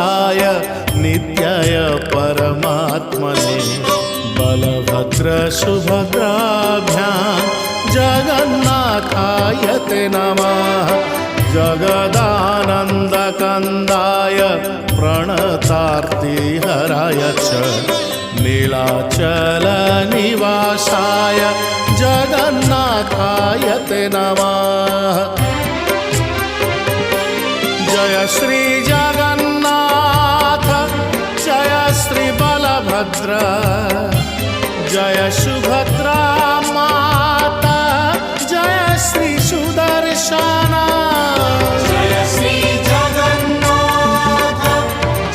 निवासाय नित्याय परमात्मने बलभद्र सुभद्राभ्यां जगन्नाथाय ते नमः जगदानन्दकन्दाय प्रणतार्तिहराय च नीलाचलनिवासाय जगन्नाथाय ते नमः जय श्री जगन्नाथ जय श्री बलभद्र जय सुभद्रा माता जय श्री सुदर्शन जय श्री जगन्नाथ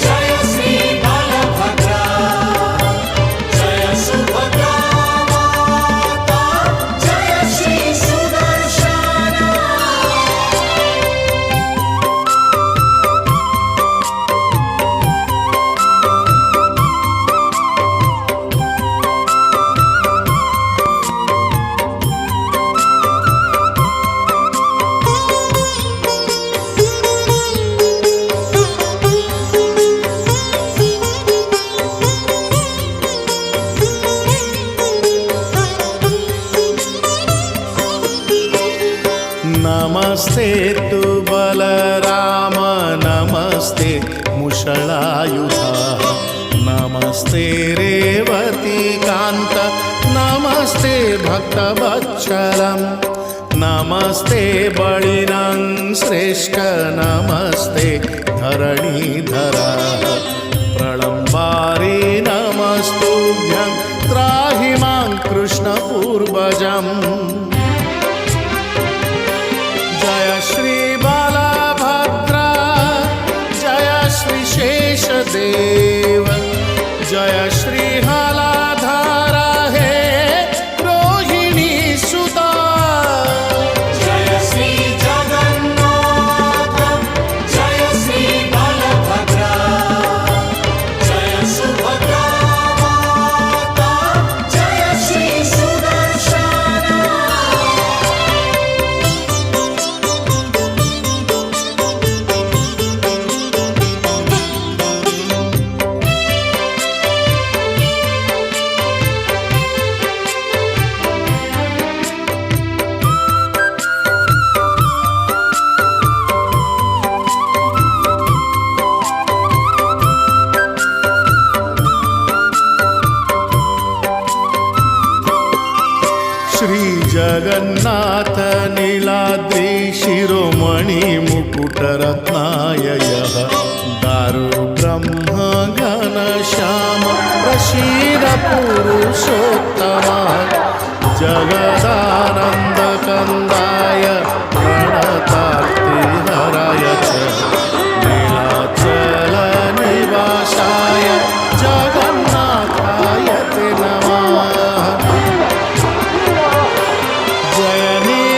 जय श्री बलभद्र जय सुभद्रा माता जय श्री सुदर्शन नमस्ते तु बलराम नमस्ते मुषलायुधा नमस्ते रेवतीकान्त नमस्ते भक्तवत्सलं नमस्ते बलिनं श्रेष्ठ नमस्ते धरणीधरा प्रलम्बारी नमस्तुभ्यं त्राहि मां कृष्णपूर्वजम् जय श्री बलभद्र जय श्री शेषदेव जय श्री हलाधर हे रोहिणी सुता जय श्री जगन्नाथ जय श्री बलभद्र जय सुभद्रा माता जय श्री सुदर्शन श्री जगन्नाथ नीलाद्रि शिरोमणि मुकुटरत्नाययः दारु ब्रह्म घनश्याम प्रसीद पुरुषोत्तमा जगदानन्दकन्दाय प्रणतार्तिहराय च नीलाचलनिवासाय जगन्नाथाय ते नमः जय नीलाद्रीनाथ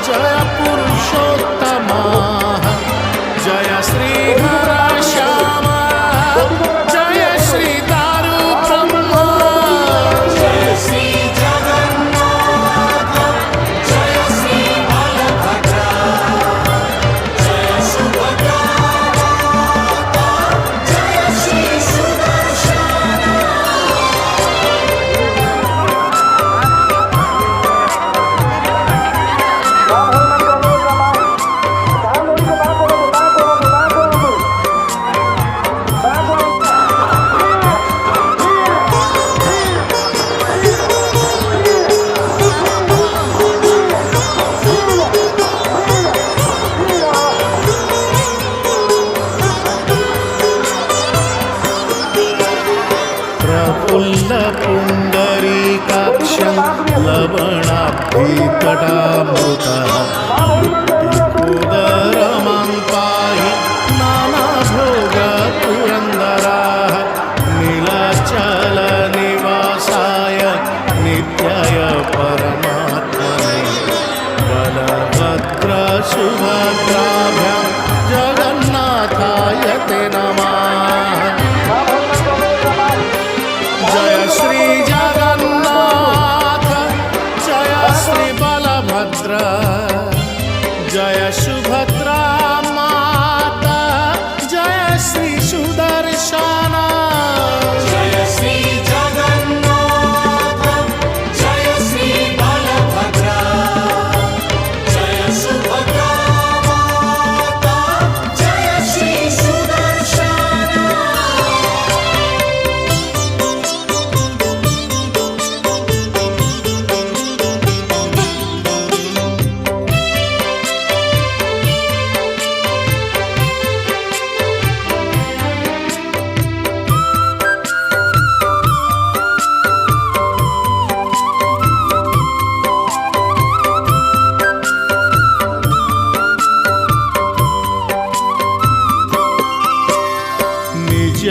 जय पुरुषोत्तमा जय श्री घनश्याम जय श्री दारु ब्रह्म जय श्री जगन्नाथ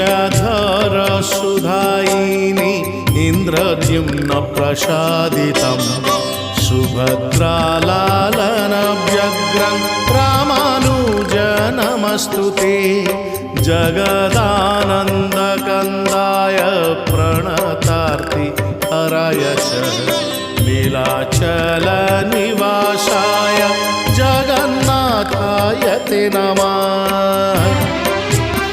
विद्याधर सुधायिनी इन्द्रद्युम्न प्रसादितं सुभद्रालालन व्यग्रं रामानुजनमस्तु ते जगदानन्दकन्दाय प्रणतार्ति हराय च नीलाचलनिवासाय जगन्नाथाय ते नमः।